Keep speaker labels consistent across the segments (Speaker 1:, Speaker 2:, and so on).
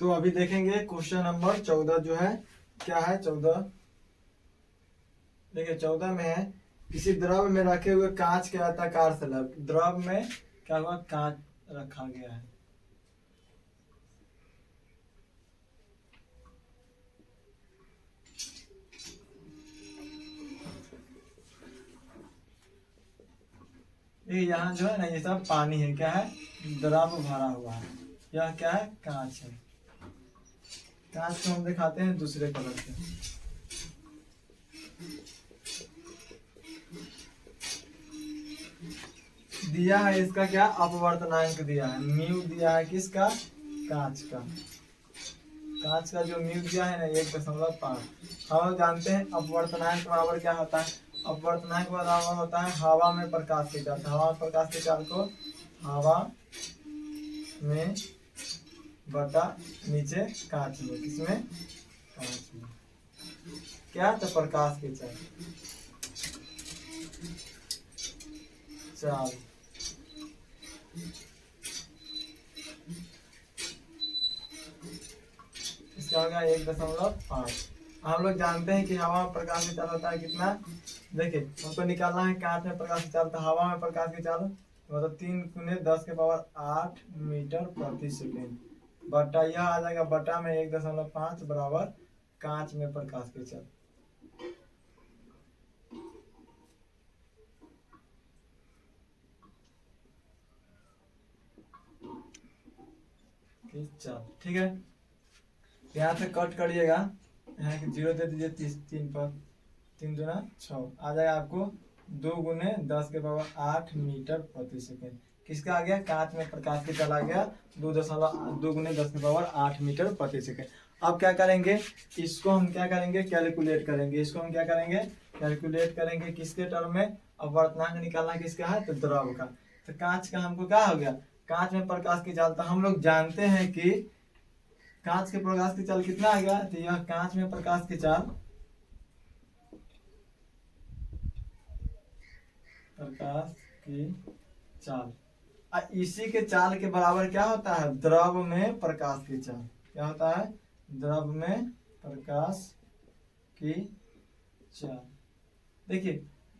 Speaker 1: तो अभी देखेंगे क्वेश्चन नंबर 14 जो है क्या है। 14 देखिए 14 में है किसी द्रव में रखे हुए कांच के आयताकार स्लैब। द्रव में क्या हुआ, कांच रखा गया है। ये यहाँ जो है ना, ये सब पानी है, क्या है, द्रव भरा हुआ है। यह क्या है, कांच है। कांच को हम दिखाते हैं दूसरे कलर से। दिया है इसका क्या, अपवर्तनांक दिया है, म्यू दिया है किसका, कांच का। कांच का जो म्यू दिया है ना 1.5। हम जानते हैं अपवर्तनांक बराबर क्या होता है। अपवर्तनांक बराबर होता है हवा में प्रकाश की चाल। हवा में प्रकाश की चाल को हवा में बटा नीचे कांच में, किसमें, कांच में, क्या, तो प्रकाश की चाल। चाल इसका होगा 1.5। हम लोग जानते हैं कि हवा में प्रकाश की चाल होता है कितना। देखिए हमको निकालना है कांच में प्रकाश की चाल, तो हवा में प्रकाश की चाल मतलब 3 × 10⁸ मीटर प्रति सेकेंड बटा यह आ जाएगा बटा में 1.5 बराबर कांच में प्रकाश की चाल। ठीक है, यहाँ से कट करिएगा, यहाँ की 0 दे दीजिए 3 पर, 3 दूना 6 आ जाएगा आपको 2 × 10⁸ मीटर प्रति सेकेंड। किसका आ गया, कांच में प्रकाश की चाल आ गया 2 × 10⁸ मीटर प्रति सेकेंड। अब क्या करेंगे, इसको हम क्या करेंगे, कैलकुलेट करेंगे। इसको हम क्या करेंगे, कैलकुलेट करेंगे किसके टर्म में, अपवर्तनांक निकालना किसका है, तो द्रव का। तो कांच का हमको क्या हो गया, कांच में प्रकाश की चाल। तो हम लोग जानते हैं कि कांच के प्रकाश की चाल कितना आ गया, तो यह कांच में प्रकाश की चाल, प्रकाश की चाल इसी के चाल के बराबर क्या होता है, द्रव में प्रकाश की चाल। क्या होता है, द्रव में प्रकाश की चाल। देखिए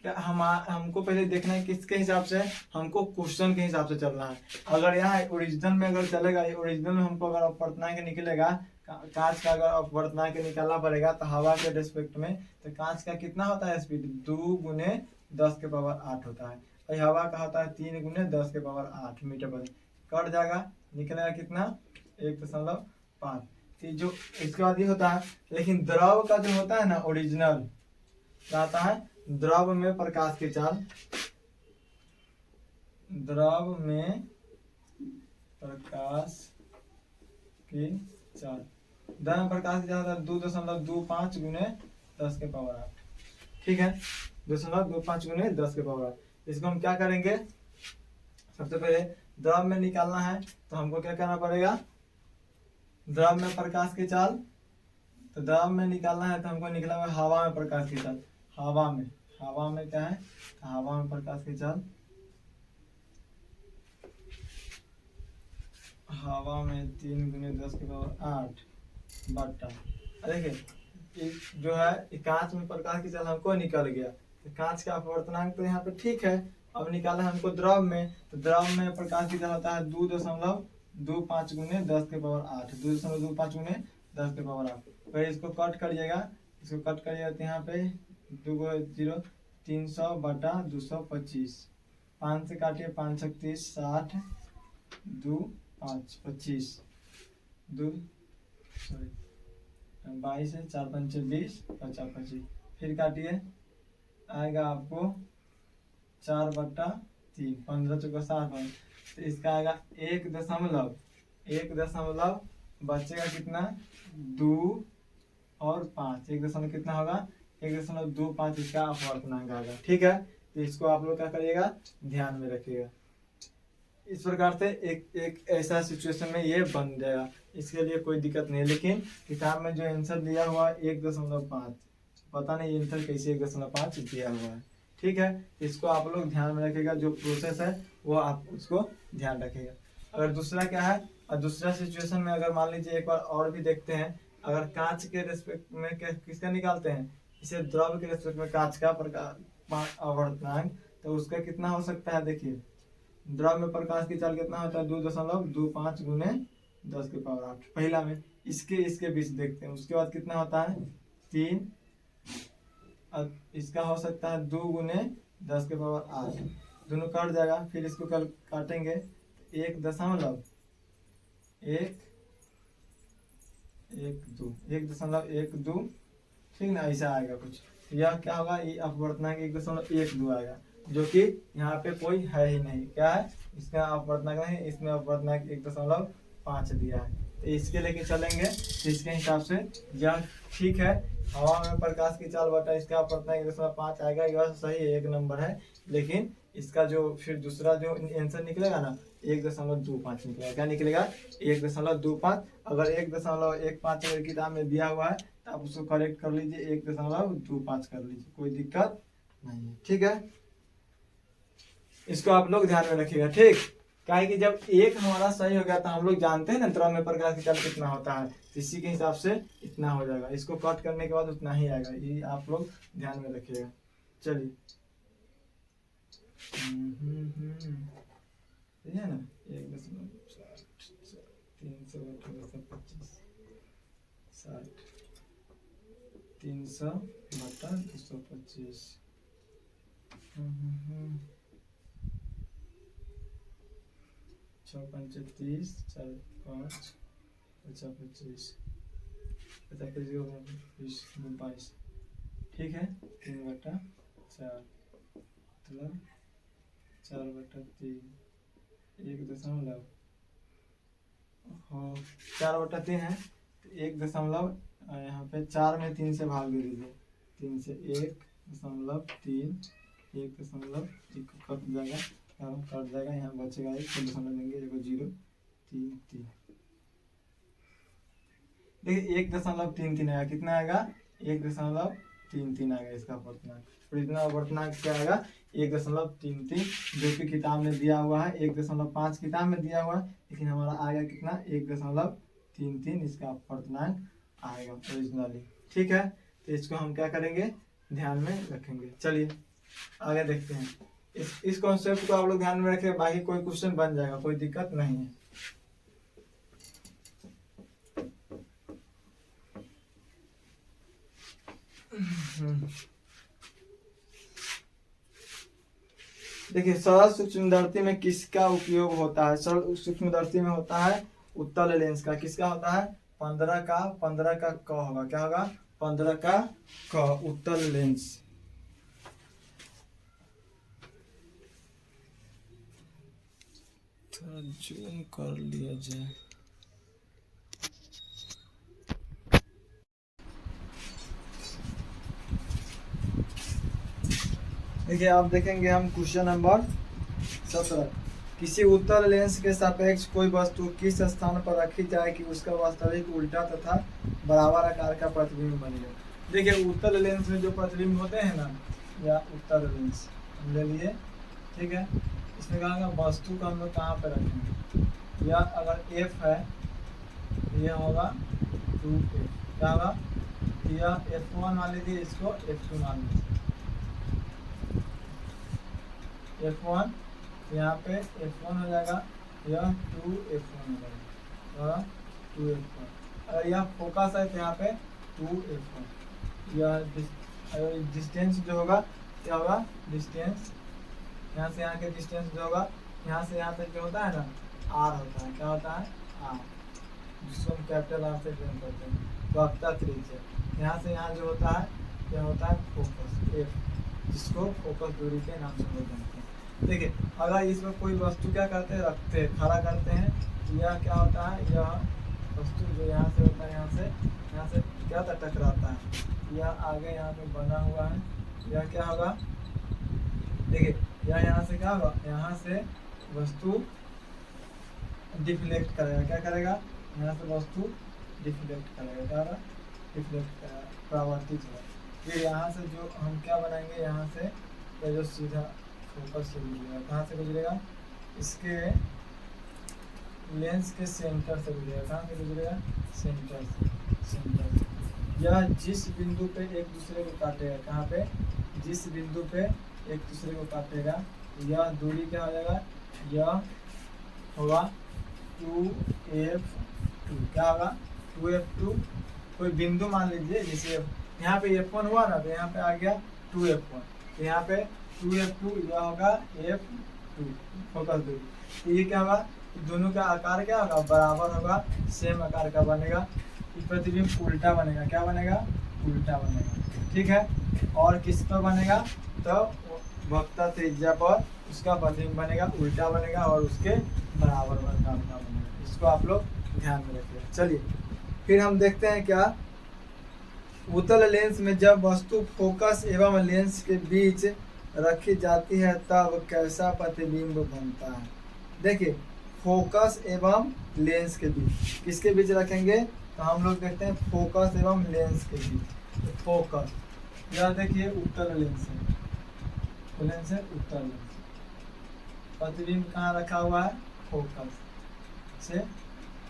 Speaker 1: क्या हमको पहले देखना है किसके हिसाब से, हमको क्वेश्चन के हिसाब से चलना है। अगर यहाँ ओरिजिनल में अगर चलेगा, ओरिजिनल में हमको अगर अपवर्तनांक निकलेगा, कांच का अगर अपवर्तनांक निकालना पड़ेगा तो हवा के रिस्पेक्ट में, तो कांच का कितना होता है स्पीड, 2 × 10⁸ होता है, और हवा का होता है 3 × 10⁸ मीटर प्रति। कट जाएगा, निकलेगा कितना, 1.5। जो इसके बाद ये होता है, लेकिन द्रव का जो होता है ना ओरिजिनल, क्या आता है, द्रव में प्रकाश की चाल, द्रव में प्रकाश की चाल, द्रव में प्रकाश की चाल 2.25 × 10⁸। ठीक है, 2.25 × 10⁸। इसको हम क्या करेंगे, सबसे पहले द्रव में निकालना है तो हमको क्या करना पड़ेगा, द्रव में प्रकाश की चाल, तो द्रव में निकालना है तो हमको निकला हुआ हवा में प्रकाश की चाल। हवा में क्या है, हवा में प्रकाश की चाल, हवा में 3 × 10⁸ बट्टा। देखिए जो है कांच में प्रकाश की चाल हमको निकल गया, तो कांच का अपवर्तनांक तो यहाँ पे ठीक है। अब निकाला हमको द्रव में, तो द्रव में प्रकाश की चाल होता है 2.25 × 10⁸, 2.25 × 10⁸। फिर इसको कट करिएगा, इसको कट करिएगा तो यहाँ पे 2 0 300 बटा 225, 5 से काटिए 5 × 30 60, 2 5 25, 2 22 है, 4 5 20, 50 25, फिर काटिए आएगा आपको 4/3, 15 × 4 60। तो इसका आएगा 1 दशमलव बचेगा कितना, 2 और 5, 1 दशमलव कितना होगा, 1.25 इसका अपवर्तनांक आएगा। ठीक है, तो इसको आप लोग क्या करिएगा, ध्यान में रखिएगा। इस प्रकार से एक ऐसा सिचुएशन में ये बन जाएगा, इसके लिए कोई दिक्कत नहीं है। लेकिन किताब में जो आंसर दिया हुआ है 1.5, पता नहीं आंसर कैसे 1.5 दिया हुआ है। ठीक है, इसको आप लोग ध्यान में रखिएगा, जो प्रोसेस है वो आप उसको ध्यान रखिएगा। अगर दूसरा क्या है, और दूसरा सिचुएशन में अगर मान लीजिए एक बार और भी देखते हैं, अगर कांच के रेस्पेक्ट में किसका निकालते हैं, इसे द्रव के रेस्पेक्ट में कांच का अपवर्तनांक, तो उसका कितना हो सकता है, देखिए द्रव में प्रकाश की चाल कितना होता है, 2.25 गुने 10⁸ पहला में। इसके बीच देखते हैं, उसके बाद कितना होता है 3, इसका हो सकता है 2 गुने 10⁸, दोनों कट जाएगा, फिर इसको कल काटेंगे 1.12, ठीक ना, ऐसा आएगा कुछ। यह क्या होगा, ये अपवर्तनांक 1.12 आएगा, जो कि यहाँ पे कोई है ही नहीं, क्या है इसका अपवर्तनांक नहीं, इसमें अपवर्तनांक 1.5 दिया है। तो इसके लेके चलेंगे, तो इसके हिसाब से यह ठीक है। हवा में प्रकाश की चाल बटा इसका अपवर्तनांक 1.5 आएगा, यह सही है, एक नंबर है। लेकिन इसका जो फिर दूसरा जो आंसर निकलेगा ना, 1.25 निकलेगा। क्या निकलेगा, 1.25। अगर 1.15 अगर किताब में दिया हुआ है तो आप उसको करेक्ट कर लीजिए, 1.25 कर लीजिए, कोई दिक्कत नहीं है, ठीक है। इसको आप लोग ध्यान में रखिएगा, ठीक। क्या कि जब एक हमारा सही हो गया तो हम लोग जानते हैं ना द्रव में प्रकाश की चाल कितना होता है, तो इसी के हिसाब से इतना हो जाएगा। इसको कट करने के बाद उतना ही आएगा, ये आप लोग ध्यान में रखिएगा। चलिए ठीक है ना, 1.300/225 6 5 30 4 5 50 25 22, ठीक है। 3/4 मतलब 4/3 4/3 है, तो 1 यहाँ पे 4 में 3 से भाग दे दीजिए, 3 से 1.3 कट जाएगा, यहाँ बचेगा 1 दशमलव देंगे, 0 3 3। देखिए 1.33 आएगा, कितना आएगा 1.33 आएगा इसका अपवर्तनांक। और इतना अपवर्तनांक क्या आएगा 1.33, जो कि किताब में दिया हुआ है 1.5 किताब में दिया हुआ है, लेकिन हमारा आएगा कितना 1.33 इसका अपवर्तनांक आएगा ओरिजिनली, ठीक है। तो इसको हम क्या करेंगे, ध्यान में रखेंगे। चलिए आगे देखते हैं। इस कॉन्सेप्ट को आप लोग ध्यान में रखें, बाकी कोई क्वेश्चन बन जाएगा, कोई दिक्कत नहीं है। देखिए सरल सूक्ष्मदर्शी में किसका उपयोग होता है, सरल सूक्ष्मदर्शी में होता है उत्तल लेंस का। किसका होता है, 15 का क होगा, क्या होगा 15 का क, उत्तल लेंस। थोड़ा जूम कर लिया जाए। देखिए आप देखेंगे हम क्वेश्चन नंबर 17, किसी उत्तल लेंस के सापेक्ष कोई वस्तु किस स्थान पर रखी जाए कि उसका वास्तविक उल्टा तथा बराबर आकार का प्रतिबिंब बनेगा। देखिए उत्तल लेंस में जो प्रतिबिंब होते हैं ना, या उत्तल लेंस हम ले लिए, ठीक है। इसमें कहा वस्तु को हम लोग कहाँ पर रखेंगे, या अगर f है यह होगा 2f, क्या होगा, यह f1 मान लीजिए, इसको f2 मान लीजिए, f1 यहाँ पे f1 हो जाएगा, यह 2f1 हो जाएगा, 2f1। अगर यह फोकस है तो यहाँ पे 2f1। यह डिस्टेंस जो होगा क्या होगा, डिस्टेंस यहाँ से यहाँ के डिस्टेंस जो होगा, यहाँ से यहाँ तक जो होता है ना r होता है, क्या होता है r, जिसको हम कैपिटल R से डिनोट करते हैं, वक्रता त्रिज्या। यहाँ से यहाँ जो होता है क्या होता है फोकस f, जिसको फोकस दूरी के नाम से लोग जानते हैं। देखिए अगर इसमें कोई वस्तु क्या करते हैं, रखते हैं, खड़ा करते हैं, यह क्या होता है, यह वस्तु जो यहाँ से होता है, यहाँ से क्या होता है, टकराता है, यह आगे यहाँ पे बना हुआ है, यह क्या होगा, देखिए यह यहाँ से क्या होगा, यहाँ से वस्तु डिफ्लेक्ट करेगा, क्या करेगा, यहाँ से वस्तु डिफ्लेक्ट करेगा, क्या होगा, डिफ्लेक्ट करेगा, परावर्तित होगा। फिर यहाँ से जो हम क्या बनाएंगे, यहाँ से जो सीधा फोकस से गुजरेगा, कहाँ से गुजरेगा, इसके लेंस के सेंटर से गुजरेगा। कहाँ से गुजरेगा? सेंटर से, सेंटर से। यह जिस बिंदु पे एक दूसरे को काटेगा, कहाँ पे? जिस बिंदु पे एक दूसरे को काटेगा, यह दूरी क्या हो जाएगा? यह होगा 2f2। क्या होगा? 2f2। कोई बिंदु मान लीजिए, जैसे यहाँ पे f1 हुआ ना, तो यहाँ पे आ गया 2f1, तो यहाँ पे 2f2, यह होगा f2 फोकस दूरी। तो ये क्या होगा? दोनों का आकार क्या होगा? बराबर होगा, सेम आकार का बनेगा। ये प्रतिबिंब उल्टा बनेगा। क्या बनेगा? उल्टा बनेगा। ठीक है। और किस पर बनेगा? तो वक्रता त्रिज्या पर उसका प्रतिबिंब बनेगा, उल्टा बनेगा और उसके बराबर का बनेगा। इसको आप लोग ध्यान में रखिए। चलिए फिर हम देखते हैं क्या, उत्तल लेंस में जब वस्तु फोकस एवं लेंस के बीच रखी जाती है तब कैसा प्रतिबिंब बनता है। देखिए फोकस एवं लेंस के बीच, किसके बीच रखेंगे? तो हम लोग देखते हैं फोकस एवं लेंस के बीच। तो फोकस, यह देखिए उत्तल लेंस है, लेंस है उत्तल लेंस। प्रतिबिंब कहाँ रखा हुआ है? फोकस से।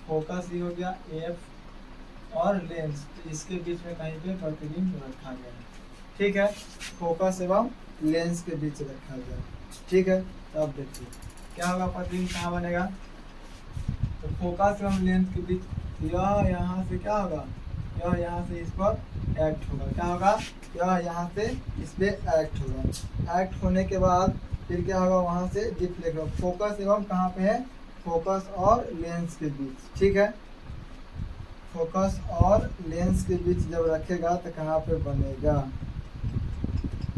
Speaker 1: फोकस ये हो गया एफ और लेंस, तो इसके बीच में कहीं पे प्रतिबिंब रखा गया है। ठीक है, फोकस एवं लेंस के बीच रखा गया है। ठीक है, अब देखिए क्या होगा, प्रतिबिंब कहाँ बनेगा? तो फोकस एवं लेंस के बीच यह यहाँ से क्या होगा? यह यहाँ से इस पर एक्ट होगा। क्या होगा? यह यहाँ से इस पे एक्ट होगा। एक्ट होने के बाद फिर क्या होगा? वहाँ से डिफ्लेक्ट होगा। फोकस एवं कहाँ पे है? फोकस और लेंस के बीच। ठीक है, फोकस और लेंस के बीच जब रखेगा तो कहाँ पे बनेगा?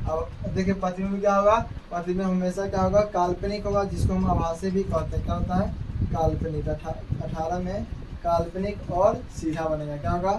Speaker 1: अब देखिए प्रतिबिंब क्या होगा? प्रतिबिंब हमेशा क्या होगा? काल्पनिक होगा, जिसको हम आभासी भी कहते हैं। क्या होता है? काल्पनिक। 18 में काल्पनिक और सीधा बनेगा। क्या होगा?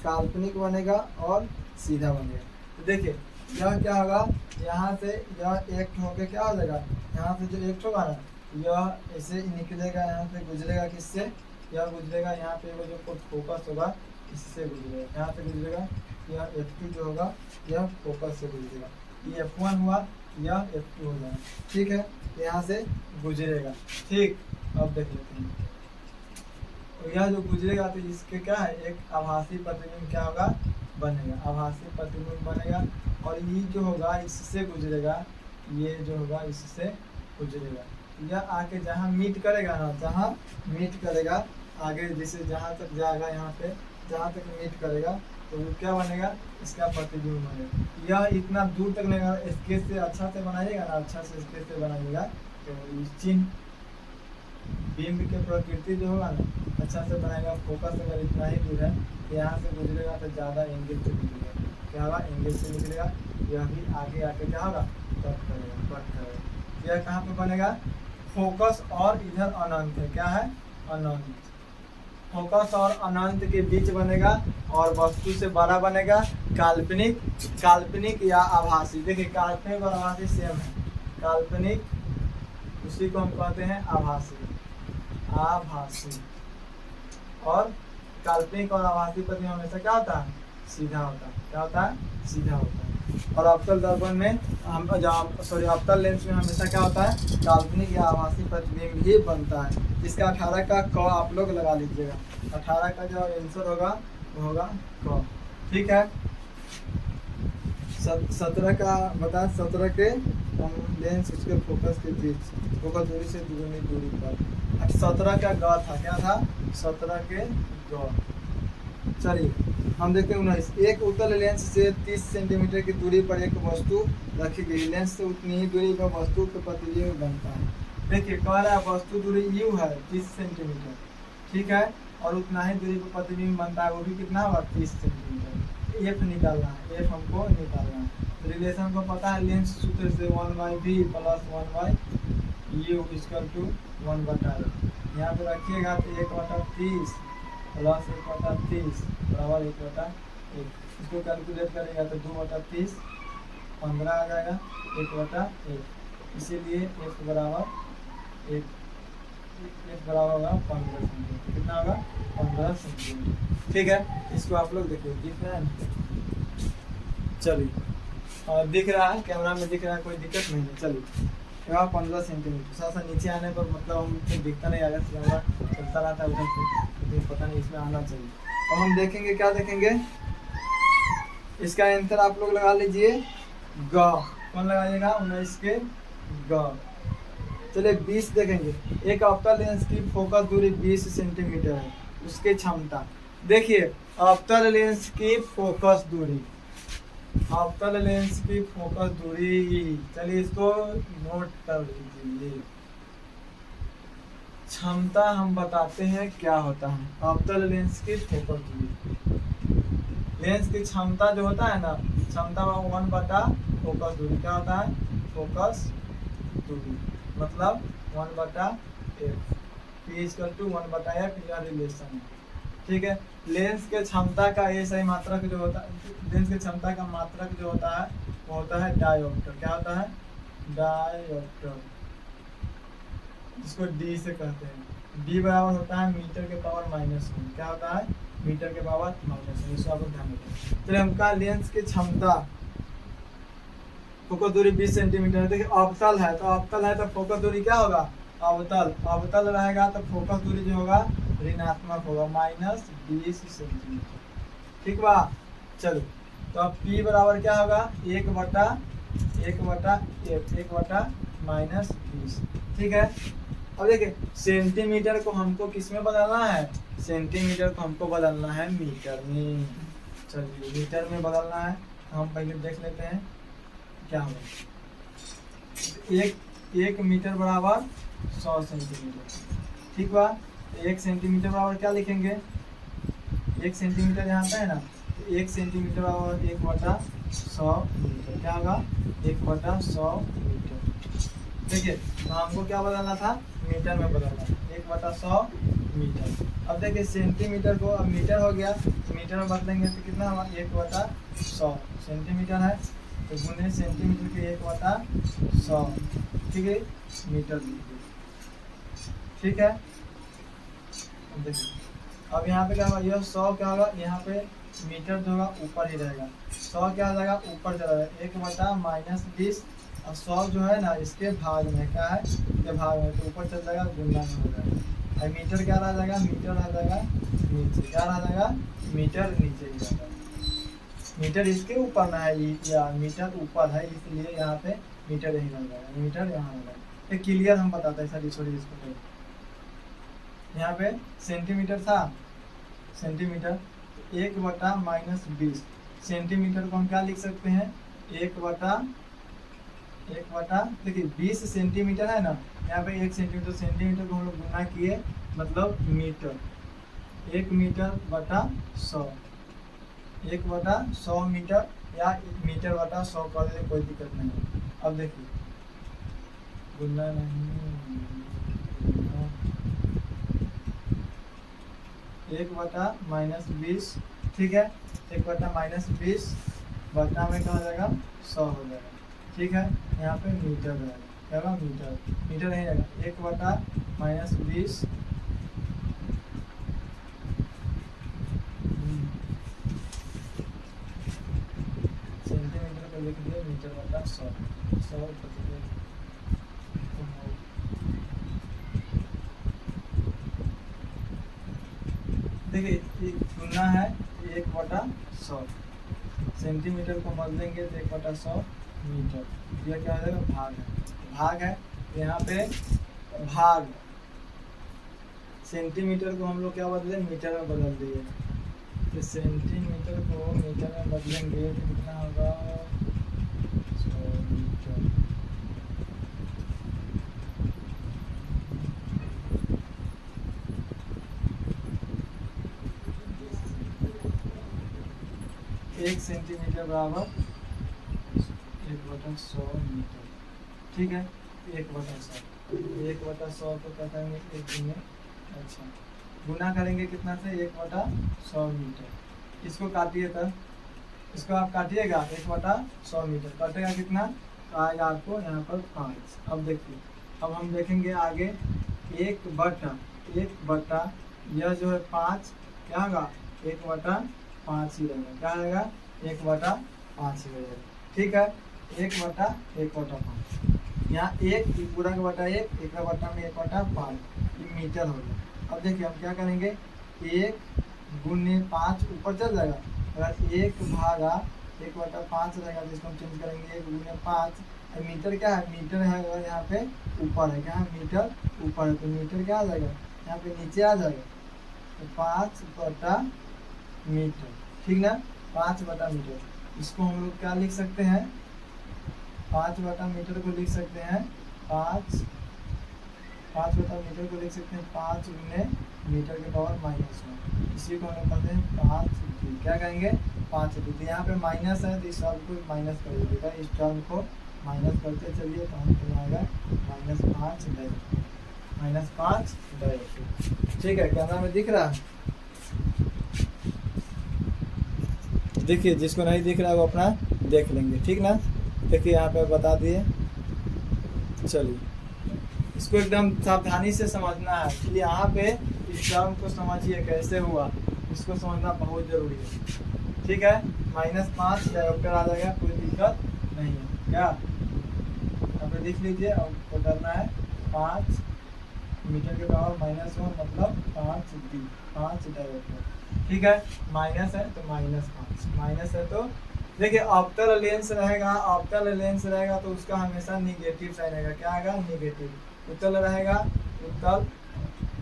Speaker 1: काल्पनिक बनेगा और सीधा बनेगा। तो देखिए यह क्या होगा? यहाँ से यह एक होके क्या हो जाएगा? यहाँ से जो एक होगा ना, यह ऐसे निकलेगा, यहाँ से गुजरेगा। किससे? यह गुजरेगा यहाँ पे जो फोकस होगा इससे गुजरेगा। यहाँ से गुजरेगा, यह F2 जो होगा यह फोकस से गुजरेगा। ये F1 हुआ, यह F2 हो जाएगा। ठीक है, यहाँ से गुजरेगा। ठीक, अब देख लेते हैं। तो यह जो गुजरेगा तो इसके क्या है? एक आभासी प्रतिबिंब क्या होगा? बनेगा। आभासी प्रतिबिंब बनेगा और ये जो होगा इससे गुजरेगा, ये जो होगा इससे गुजरेगा। यह आके जहाँ मीट करेगा ना, जहाँ मीट करेगा आगे, जैसे जहाँ तक जाएगा, यहाँ पे जहाँ तक मीट करेगा तो वो क्या बनेगा? इसका प्रतिबिंब बनेगा। यह इतना दूर तक नहीं, स्केच से अच्छा से बनाइएगा ना, अच्छा से स्केच से बनाइएगा तो इस चिन्ह बिंब के प्रकृति जो होगा ना अच्छा से बनाएगा। फोकस अगर इतना ही दूर है तो यहाँ से गुजरेगा तो ज़्यादा एंगल से निकलेगा। क्या होगा? एंगल से निकलेगा। यह भी आगे आके क्या होगा? कट करेगा, कट करेगा। यह कहाँ पे बनेगा? फोकस और इधर अनंत है। क्या है? अनंत। फोकस और अनंत के बीच बनेगा और वस्तु से बड़ा बनेगा। काल्पनिक, काल्पनिक या आभासी। देखिए काल्पनिक और आभासी सेम है। काल्पनिक उसी को हम कहते हैं आभासी। आभासी और काल्पनिक और आभासी प्रतिबिंब हमेशा क्या होता है? सीधा होता है। क्या होता है? सीधा होता है। और अवतल दर्पण में हम अवतल लेंस में हमेशा क्या होता है? काल्पनिक या आभासी प्रतिबिंब ही बनता है। इसका 18 का क आप लोग लगा लीजिएगा। 18 का जो आंसर होगा वो होगा क। ठीक है, 17 का बता, 17 के लेंस उसके फोकस के बीच, फोकस दूरी से दुगुनी दूरी पर। 17 का ग था। क्या था? 17 के ग। चलिए हम देखते हैं 19। एक उत्तल लेंस से 30 सेंटीमीटर की दूरी पर एक वस्तु रखी गई। लेंस से उतनी ही दूरी पर वस्तु का प्रतिबिंब बनता है। देखिए कह रहा है वस्तु दूरी यू है 30 सेंटीमीटर, ठीक है, और उतना ही दूरी पर प्रतिबिंब बनता है। वो भी कितना होगा? 30 सेंटीमीटर। एफ निकालना है, एफ हमको निकालना है। तो रिलेशन को पता है, लेंस सूत्र से 1/v plus 1/u equal to 1/r। यहाँ पे रखिएगा तो 1/30 प्लस 1/30 बराबर 1/1। इसको कैलकुलेट करेगा तो 2/30 15 आ जाएगा 1/1। इसीलिए f बराबर 1, f बराबर होगा 15 सेंटीमीटर। कितना होगा? 15 सेंटीमीटर। ठीक है, इसको आप लोग देखिए, दिख रहा है? चलिए दिख रहा है, कैमरा में दिख रहा है, कोई दिक्कत नहीं है। चलिए यहाँ 15 सेंटीमीटर। थोड़ा सा नीचे आने पर मतलब हम दिखता नहीं, अगर कैमरा चलता रहता है उधर से, लेकिन पता नहीं इसमें आना चाहिए। अब हम देखेंगे, क्या देखेंगे, इसका आंसर आप लोग लगा लीजिए ग। कौन लगाइएगा? 19 के ग। चलिए 20 देखेंगे। एक अवतल लेंस की फोकस दूरी 20 सेंटीमीटर है, उसकी क्षमता। देखिए अवतल लेंस की फोकस दूरी, अवतल लेंस की फोकस दूरी, चलिए इसको नोट कर लीजिए। क्षमता हम बताते हैं क्या होता है। अवतल लेंस की फोकस दूरी, लेंस की क्षमता जो होता है ना, क्षमता 1/फोकस दूरी। क्या होता है? फोकस दूरी मतलब 1/f, P=1/f, यह रिलेशन है। ठीक है। लेंस के क्षमता का ये सही मात्रक जो होता है, लेंस की क्षमता का मात्रक जो होता है वो होता है डायोप्टर। क्या होता है? डायोप्टर, जिसको डी से कहते हैं। डी बराबर होता है मीटर के पावर -1। क्या होता है? मीटर के पावर -1। इसको आप ध्यान रखें। चलिए हमका लेंस की क्षमता, फोकस दूरी 20 सेंटीमीटर है। देखिए अवतल है, तो अवतल है तो फोकस दूरी क्या होगा? अवतल, अवतल रहेगा तो फोकस दूरी जो होगा ऋणात्मक होगा, -20 सेंटीमीटर। ठीक बा। चलो तो अब P बराबर क्या होगा? 1/(f)(1/(-20)। ठीक है। अब देखिए सेंटीमीटर को हमको किस में बदलना है? सेंटीमीटर को हमको बदलना है मीटर में। चलिए मीटर में बदलना है, हम पहले देख लेते हैं क्या होगा। एक मीटर बराबर 100 सेंटीमीटर। ठीक बा। 1 सेंटीमीटर बराबर क्या लिखेंगे? 1 सेंटीमीटर यहाँ पे है ना, तो 1 सेंटीमीटर बराबर 1/100 मीटर। क्या होगा? 1/100 मीटर। देखिए तो हमको क्या बदलना था? मीटर में बदलना था, 1/100 मीटर। अब देखिए सेंटीमीटर को अब मीटर हो गया, मीटर में बदलेंगे तो कितना होगा? 1/100 सेंटीमीटर है, तो गुने सेंटीमीटर के 1/100। ठीक है, मीटर लीजिए। ठीक है। अब देखिए अब यहाँ पे क्या होगा? यह 100 क्या होगा? यहाँ पे मीटर जो होगा ऊपर ही रहेगा, 100 क्या हो जाएगा? ऊपर चला जाएगा, 1/-20। और 100 जो है ना इसके भाग में, क्या है? इसके भाग में, तो ऊपर चल जाएगा, गुना में हो जाएगा। और मीटर क्या रह जाएगा? मीटर रह जाएगा नीचे। क्या रह जाएगा? मीटर नीचे ही रह जाएगा। मीटर इसके ऊपर ना है, या मीटर ऊपर है, इसलिए यहाँ पे मीटर यहीं रह जाएगा, मीटर यहाँ रह जाएगा। ये क्लियर हम बताते हैं सर, सॉरी इसको। यहाँ पे सेंटीमीटर था, सेंटीमीटर 1/-20। सेंटीमीटर को हम क्या लिख सकते हैं? 1/, देखिए 20 सेंटीमीटर है ना, यहाँ पे 1 सेंटीमीटर, सेंटीमीटर को हम लोग गुना किए मतलब मीटर। 1 मीटर/100, 1/100 मीटर, या मीटर/100 कर दे, कोई दिक्कत नहीं। अब देखिए गुना नहीं, 1/-20। ठीक है, 1/-20 बटा में कहा जाएगा 100 हो जाएगा। ठीक है, यहाँ पे मीटर रहेगा, क्या होगा? मीटर, मीटर नहीं रहेगा, 1/-20 सेंटीमीटर को लिख दिए मीटर/100। 100 देखिए गुना है 1/100, सेंटीमीटर को बदलेंगे तो 1/100 मीटर। यह क्या हो जाएगा? भाग है, भाग है। यहाँ पे भाग, सेंटीमीटर को हम लोग क्या बदले? मीटर में बदल दिए, तो सेंटीमीटर को मीटर में बदलेंगे तो कितना होगा? 100 मीटर। एक सेंटीमीटर बराबर 1/100 मीटर। ठीक है, 1/100, 1/100 को क्या करेंगे? 1 गुने, अच्छा गुना करेंगे कितना से? 1/100 मीटर। इसको काटिए, तब इसको आप काटिएगा, 1/100 मीटर कटेगा कितना? आएगा आपको यहाँ पर 5। अब देखिए, अब हम देखेंगे आगे, 1/1 यह जो है 5, क्या होगा? 1/5 ही रहेगा। क्या रहेगा? 1/5 ही रहेगा। ठीक है, 1/5। यहाँ एक पूरा का बटा एक का बटा में 1/5 ये मीटर हो गया। अब देखिए हम क्या करेंगे, 1 गुने 5 ऊपर चल जाएगा, अगर 1 भागा 1/5 रहेगा तो इसको हम चेंज करेंगे 1 गुने 5। मीटर क्या है, मीटर है अगर यहाँ पे ऊपर है, क्या है मीटर ऊपर है तो मीटर क्या आ जाएगा यहाँ पे नीचे आ जाएगा, तो 5/मीटर, ठीक ना, 5/मीटर। इसको हम लोग क्या लिख सकते हैं, 5/मीटर को लिख सकते हैं 5/मीटर को लिख सकते हैं 5 गुने मीटर के पावर -1। इसी को हम लोग कहते हैं 5D। क्या कहेंगे 5D। तो यहाँ पे माइनस है तो इस टर्म को माइनस कर दीजिएगा, इस टर्म को माइनस करते चलिए तो हमको आएगा -5/। ठीक है, कैमरा में दिख रहा है, देखिए जिसको नहीं दिख रहा है वो अपना देख लेंगे, ठीक ना। देखिए यहाँ पे बता दिए, चलिए इसको एकदम सावधानी से समझना है, इसलिए यहाँ पे इस टर्म को समझिए कैसे हुआ, इसको समझना बहुत जरूरी है, ठीक है। -5 डायरेक्टर आ जाएगा, कोई दिक्कत नहीं है, क्या यहाँ पे लिख लीजिए। अब तो करना है 5 मीटर के पावर -1 मतलब 5D, 5 डायरेक्टर, ठीक है। माइनस है तो -5, माइनस है तो देखिए अवतल लेंस रहेगा, अवतल लेंस रहेगा तो उसका हमेशा निगेटिव साइन रहेगा, क्या आएगा निगेटिव। उत्तल रहेगा, उत्तल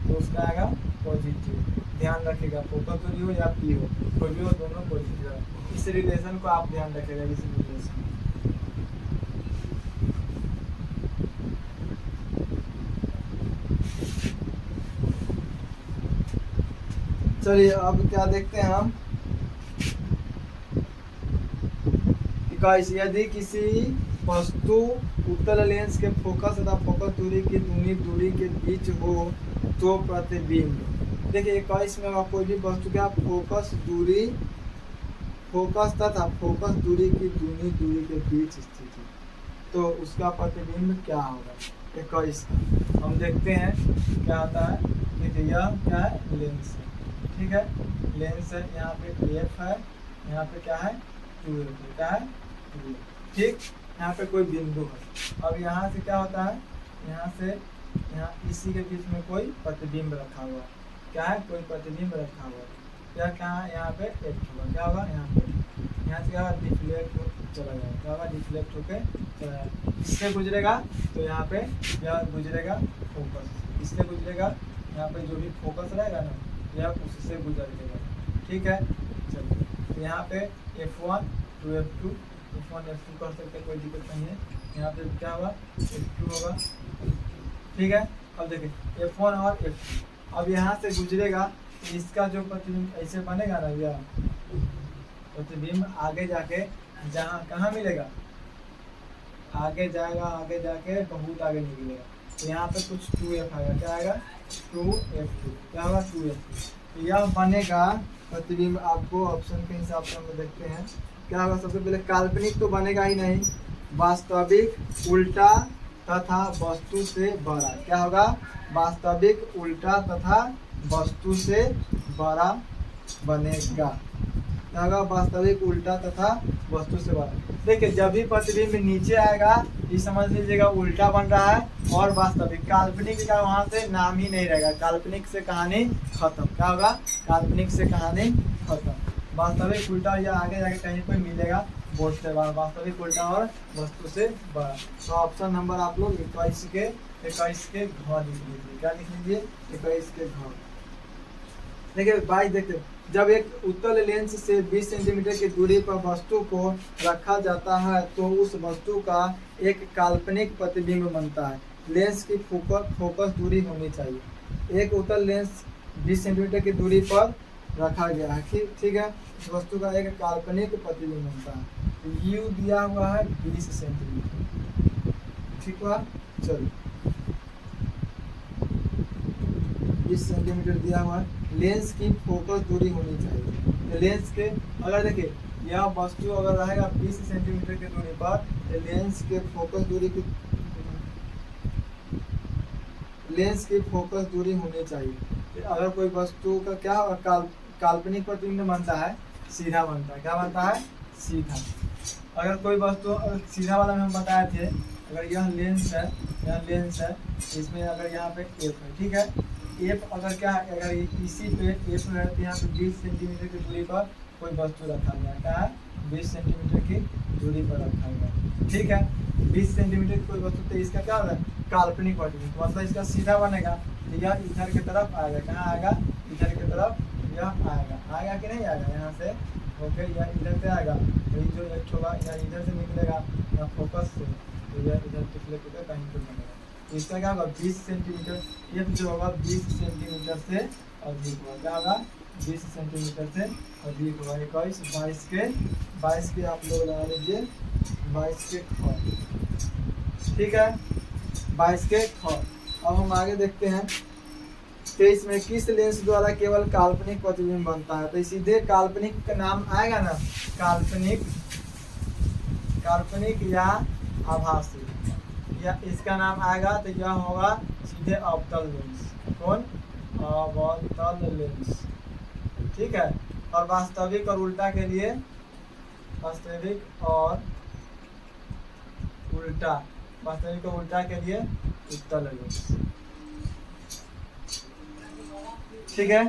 Speaker 1: तो उसका आएगा पॉजिटिव। ध्यान रखिएगा, फोकस दूरी हो या पी हो, कोई भी हो दोनों पॉजिटिव है। इस रिलेशन को आप ध्यान रखिएगा, इस रिलेशन। चलिए अब क्या देखते हैं हम, यदि किसी वस्तु उत्तल लेंस के फोकस तथा फोकस दूरी की दूरी के बीच हो तो प्रतिबिंब। देखिए 21 में कोई भी वस्तु का फोकस तथा फोकस दूरी की दूरी के बीच स्थित है तो उसका प्रतिबिंब क्या होगा 21 का। हम देखते हैं क्या आता है। देखिए यह क्या है, लेंस है, ठीक है, लेंस है, यहाँ पे एफ है, यहाँ पे क्या है 2f है, क्या है 2f, ठीक। यहाँ पे कोई बिंदु है, अब यहाँ से क्या होता है, यहाँ से यहाँ इसी के बीच में कोई प्रतिबिंब रखा हुआ है, क्या है कोई प्रतिबिंब रखा हुआ है, क्या कहाँ है यहाँ पे एफ होगा, क्या होगा यहाँ पे, यहाँ से क्या होगा डिफ्लेक्ट चला जाएगा, क्या होगा डिफ्लेक्ट होके चला जाएगा, इससे गुजरेगा तो यहाँ पे यह गुजरेगा फोकस, इससे गुजरेगा यहाँ पे जो भी फोकस रहेगा ना यह उससे गुजर जाएगा, ठीक है। चलिए तो यहाँ पे F1 to F2 कर सकते हैं, कोई दिक्कत नहीं है। यहाँ पे क्या होगा F2 होगा, ठीक है। अब देखिए F1 और F2 अब यहाँ से गुजरेगा तो इसका जो प्रतिबिंब ऐसे बनेगा ना, यह प्रतिबिंब आगे जाके जहाँ कहाँ मिलेगा, आगे जाएगा, आगे जाके बहुत आगे निकलेगा तो यहाँ पे कुछ 2f आएगा, क्या आएगा 2f2, क्या होगा 2f2। तो यह बनेगा प्रतिबिंब, आपको ऑप्शन के हिसाब से हम देखते हैं क्या होगा। सबसे पहले काल्पनिक तो बनेगा ही नहीं, वास्तविक, उल्टा तथा वस्तु से बड़ा, क्या होगा वास्तविक, उल्टा तथा वस्तु से बड़ा बनेगा, क्या होगा वास्तविक, उल्टा तथा वस्तु से बड़ा। देखिए जब भी प्रतिबिंब नीचे आएगा ये समझ लीजिएगा उल्टा बन रहा है और वास्तविक, काल्पनिक का वहां से नाम ही नहीं रहेगा, काल्पनिक से कहानी खत्म, क्या होगा काल्पनिक से कहानी खत्म। वास्तविक, उल्टा या आगे जाके कहीं पर मिलेगा बोर्ड से बाहर, वास्तविक, उल्टा और वस्तु से बड़ा। तो ऑप्शन नंबर आप लोग 21 के घ लिख लीजिए, क्या लिख लीजिए 21 के घ। देखिए 22 देखते, जब एक उत्तल लेंस से 20 सेंटीमीटर की दूरी पर वस्तु को रखा जाता है तो उस वस्तु का एक काल्पनिक प्रतिबिंब बनता है। लेंस की फोकस दूरी होनी चाहिए। एक उत्तल लेंस 20 सेंटीमीटर की दूरी पर रखा गया है, ठीक है, उस वस्तु का एक काल्पनिक प्रतिबिंब बनता है। U दिया हुआ है 20 सेंटीमीटर, ठीक हुआ। चलो 20 सेंटीमीटर दिया हुआ है, लेंस की फोकस दूरी होनी चाहिए। लेंस के अगर देखिए यह वस्तु अगर रहेगा 20 सेंटीमीटर की दूरी पर तो लेंस की फोकस दूरी होनी चाहिए। अगर कोई वस्तु का क्या काल्पनिक प्रतिबिंब बनता है, सीधा बनता है, क्या बनता है सीधा। अगर कोई वस्तु सीधा वाला में हम बताए थे अगर यह लेंस है, यह लेंस है, इसमें अगर यहाँ पे एफ है, ठीक है, एफ अगर क्या है, अगर इसी पे एफ है तो यहाँ पे 20 सेंटीमीटर की दूरी पर कोई वस्तु रखा गया, क्या है, 20 सेंटीमीटर की दूरी पर रखा गया, ठीक है, 20 सेंटीमीटर की कोई वस्तु, तो इसका क्या होगा, काल्पनिक प्रतिबिंब, मतलब इसका सीधा बनेगा, यह इधर की तरफ आएगा, कहाँ आएगा, इधर की तरफ यह आएगा कि नहीं आएगा, यहाँ से ओके, यह इधर से आएगा, तो ये जो एक होगा यह इधर से निकलेगा, यहाँ फोकस से, तो यह इधर डिफ्लेक्ट होकर कहीं पर बनेगा, तो इसका क्या होगा, 20 सेंटीमीटर, एफ जो होगा 20 सेंटीमीटर से अधिक होगा, क्या होगा, 20 सेंटीमीटर से अधिक होगा, 21, 22 के आप लोग लगा लीजिए, 22 के ख, ठीक है, 22 के ख। अब हम आगे देखते हैं, तो इसमें किस लेंस द्वारा केवल काल्पनिक प्रतिबिंब बनता है, तो सीधे काल्पनिक का नाम आएगा ना, काल्पनिक या आभासी, या इसका नाम आएगा तो यह होगा सीधे अवतल लेंस, कौन, अवतल लेंस, ठीक है, और वास्तविक और उल्टा के लिए, वास्तविक और उल्टा के लिए उत्तल लेंस, ठीक है,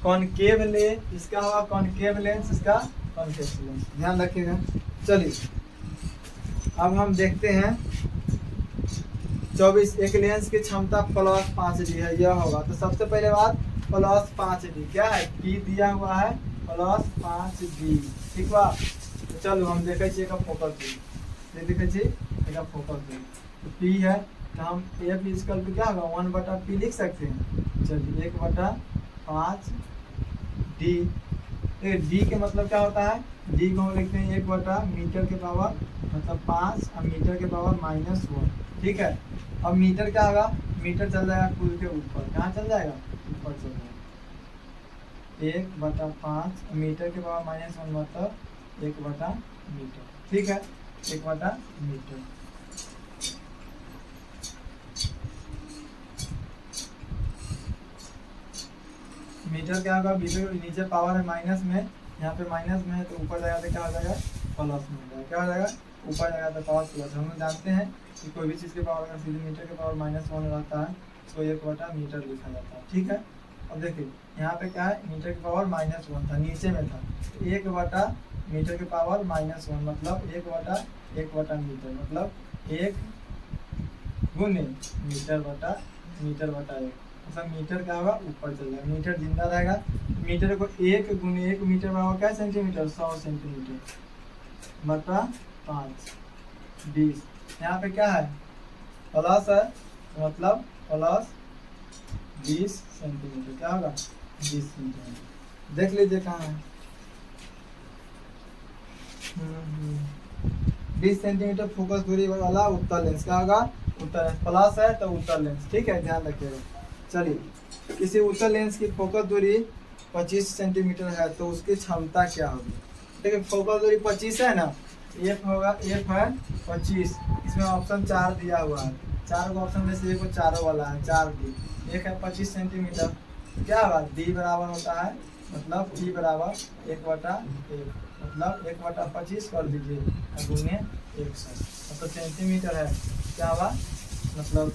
Speaker 1: कॉनकेव ले, इसका होगा कॉनकेव लेंस, इसका कॉन्वेक्स लेंस, ध्यान रखिएगा। चलिए अब हम देखते हैं 24, एक लेंस की क्षमता +5D है, यह होगा, तो सबसे पहले बात +5D क्या है, P दिया हुआ है +5D, ठीक बा, तो चलो हम देखे एक फोकस दूरी, देखे एक फोकस दूरी, तो P है, तो हम F इक्वल टू क्या होगा 1/P लिख सकते हैं, चलिए 1/5D, डी के मतलब क्या होता है, डी को हम लिखते हैं 1/मीटर के पावर मतलब 5 और मीटर के पावर -1, ठीक है, अब मीटर क्या होगा, मीटर चल जाएगा कुल के ऊपर, कहाँ चल जाएगा, ऊपर चल जाएगा, 1/5 मीटर के पावर -1 मतलब 1/मीटर, ठीक है, 1/मीटर, मीटर क्या होगा, मीटर नीचे पावर है माइनस में, यहाँ पे माइनस में है तो ऊपर जाएगा तो क्या हो जाएगा, प्लस में हो जाएगा, क्या हो जाएगा, ऊपर जाएगा तो पावर प्लस, हम लोग जानते हैं कि कोई भी चीज़ के पावर अगर सीधे मीटर के पावर -1 रहता है तो 1/मीटर लिखा जाता है, ठीक है। अब देखिए यहाँ पे क्या है, मीटर के पावर -1 था, नीचे में था, 1/मीटर के पावर -1 मतलब 1/मीटर मतलब 1 गुने मीटर बटा 1, मतलब मीटर क्या होगा, ऊपर चल जाएगा, मीटर जिंदा रहेगा, मीटर को 1 गुने 1 मीटर बराबर क्या सेंटीमीटर, 100 सेंटीमीटर बटा 5 20, यहाँ पे क्या है प्लस है, मतलब +20 सेंटीमीटर, क्या होगा 20 सेंटीमीटर, देख लीजिए कहाँ है, 20 सेंटीमीटर फोकस दूरी वाला उत्तल लेंस, क्या होगा, उत्तल लेंस, प्लस है तो उत्तल लेंस, ठीक है, ध्यान रखिएगा। चलिए किसी उत्तल लेंस की फोकस दूरी 25 सेंटीमीटर है तो उसकी क्षमता क्या होगी, देखिए फोकस दूरी 25 है ना, एफ होगा, एफ है 25, इसमें ऑप्शन 4 दिया हुआ है, 4 को ऑप्शन में से एक चारों वाला है, 4D, एक है 25 सेंटीमीटर, क्या होगा डी बराबर होता है, मतलब ई बराबर 1/1 मतलब 1/25 कर दीजिए गुने 100, मतलब सेंटीमीटर है, क्या होगा मतलब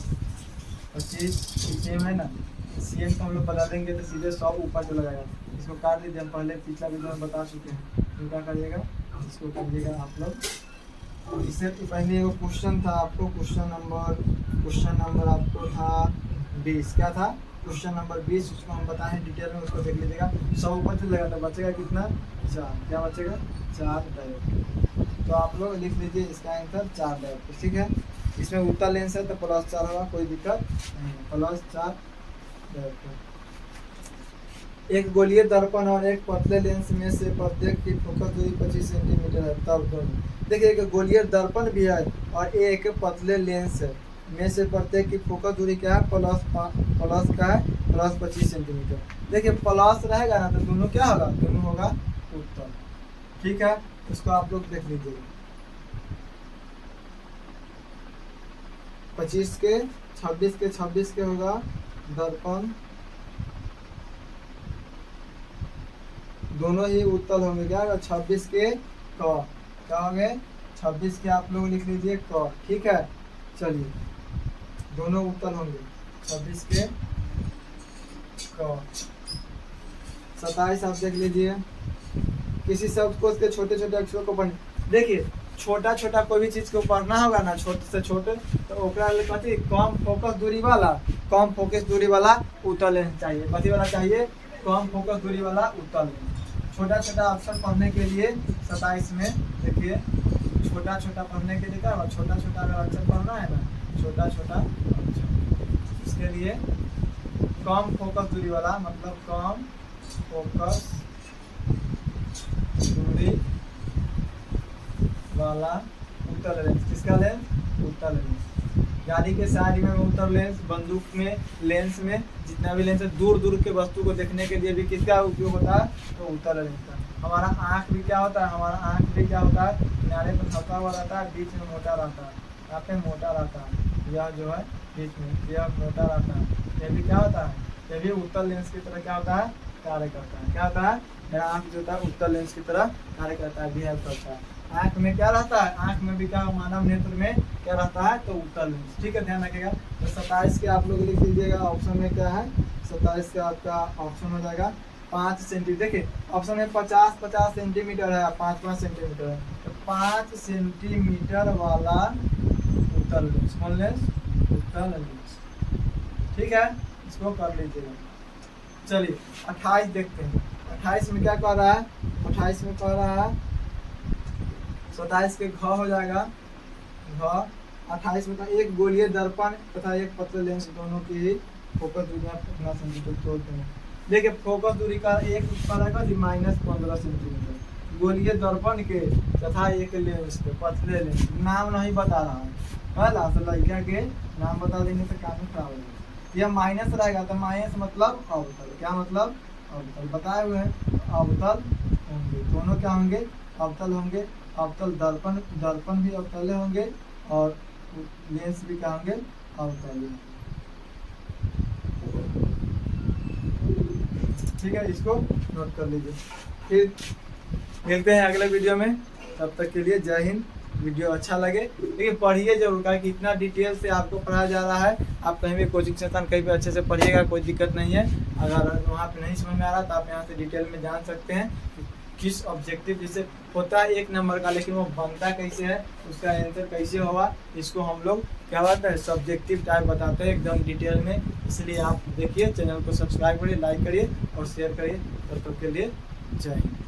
Speaker 1: 25 सेम है ना, सीएम को हम लोग बता देंगे तो सीधे 100 ऊपर चला जाएगा, इसको काट दीजिए, हम पहले पिछला वीडियो में बता चुके हैं, तो क्या करिएगा, इसको करिएगा आप लोग, इससे पहले वो क्वेश्चन था आपको, क्वेश्चन नंबर आपको था 20, क्या था क्वेश्चन नंबर 20, उसको हम बताएं डिटेल में, उसको देख लीजिएगा, 100 ऊपर चल जाएगा तो बचेगा कितना, 4, क्या बचेगा 4 डायोप्टर, तो आप लोग लिख लीजिए इसका आंसर 4 डायोप्टर, ठीक है, इसमें उत्तल लेंस है तो +4 होगा, कोई दिक्कत नहीं, +4 डायोप्टर। एक गोलीय दर्पण और एक पतले लेंस में से प्रत्येक की फोकस दूरी 25 सेंटीमीटर है, तब दोनों, देखिए एक गोलीय दर्पण भी है और एक पतले लेंस है, में से प्रत्येक की फोकस दूरी क्या है, प्लस का है +25 सेंटीमीटर, देखिए प्लस रहेगा ना तो दोनों क्या होगा, दोनों होगा उत्तल, ठीक है, इसको आप लोग देख लीजिएगा, 25 के 26 के होगा दर्पण, दोनों ही उत्तल होंगे, क्या होगा 26 के क, क्या होंगे 26 के आप लोग लिख लीजिए क, ठीक है, चलिए दोनों उत्तल होंगे 26 के क। 27 आप देख लीजिए। किसी शब्द को उसके छोटे छोटे अक्षरों को पढ़, देखिए छोटा छोटा कोई भी चीज को पढ़ना होगा ना, छोटे से छोटे, तो ओकरा लिए कथी कम फोकस दूरी वाला, कम फोकस दूरी वाला उत्तल लेंस चाहिए। कथी वाला चाहिए? कम फोकस दूरी वाला उत्तल लेंस। छोटा छोटा अक्षर पढ़ने के लिए 27 में देखिए, छोटा छोटा पढ़ने के लिए क्या होगा, छोटा छोटा अगर अक्षर पढ़ना है ना, छोटा छोटा अक्षर, इसके लिए कम फोकस दूरी वाला, मतलब कम फोकस दूरी वाला उत्तल लेंस। किसका लेंस? उत्तल लेंस। गाड़ी के साइड में उत्तल लेंस, बंदूक में लेंस में जितना भी लेंस है, दूर दूर के वस्तु को देखने के लिए भी किसका उपयोग होता है? तो उत्तल लेंस का। हमारा आँख भी क्या होता है? हमारा आँख भी क्या होता है? किनारे पर थका हुआ रहता है, बीच में मोटा रहता है, यहाँ पे मोटा रहता है, यह जो है बीच में यह मोटा रहता है। यह भी क्या होता है? यह भी उत्तल लेंस की तरह क्या होता है? कार्य करता है। क्या होता है? मेरा आँख जो होता है उत्तल लेंस की तरह कार्य करता है, बिहेव करता है। आँख में क्या रहता है? आँख में भी क्या, मानव नेत्र में क्या रहता है? तो उत्तल लेंस। ठीक है, ध्यान रखिएगा। तो 27 के आप लोग लिख लीजिएगा। ऑप्शन में क्या है? 27 का आपका ऑप्शन हो जाएगा 5 सेंटीमीटर। देखिए ऑप्शन में 50 सेंटीमीटर है, 5 सेंटीमीटर है, तो 5 सेंटीमीटर वाला उत्तल लेंस। कौन लेंस? उत्तल लेंस। ठीक है, इसको कर लीजिएगा। चलिए 28 देखते हैं। 28 में क्या कह रहा है? 28 में कह रहा है 27 के घ हो जाएगा घ। 28 में एक गोलीय दर्पण तथा एक पतले लेंस दोनों की ही फोकस दूरी 15 सेंटीमीटर तोड़ते हैं। देखिए फोकस दूरी का एक रहेगा -15 सेंटीमीटर। गोलीय दर्पण के तथा एक लेंस के, पतले लेंस, नाम नहीं बता रहा है ना, तो लड़का के नाम बता देंगे तो काम खराब हो जाएगा। यह माइनस रहेगा तो माइनस मतलब अवतल। क्या मतलब? अवतल बताए हुए हैं, अवतल होंगे दोनों। क्या होंगे? अवतल होंगे। अवतल दर्पण, दर्पण भी अवतल होंगे और लेंस भी क्या होंगे? अवतल होंगे। ठीक है, इसको नोट कर लीजिए। फिर मिलते हैं अगले वीडियो में, तब तक के लिए जय हिंद। वीडियो अच्छा लगे लेकिन पढ़िए जरूर, क्या कि इतना डिटेल से आपको पढ़ाया जा रहा है। आप कहीं भी कोचिंग सेंटर कहीं भी अच्छे से पढ़िएगा, कोई दिक्कत नहीं है। अगर वहाँ पे नहीं समझ में आ रहा तो आप यहाँ से डिटेल में जान सकते हैं किस ऑब्जेक्टिव, जैसे होता है 1 नंबर का, लेकिन वो बनता कैसे है, उसका आंसर कैसे होगा, इसको हम लोग क्या बात है सब्जेक्टिव टाइप बताते हैं एकदम डिटेल में। इसलिए आप देखिए, चैनल को सब्सक्राइब करिए, लाइक करिए और शेयर करिए। तब तक के लिए जय हिंद।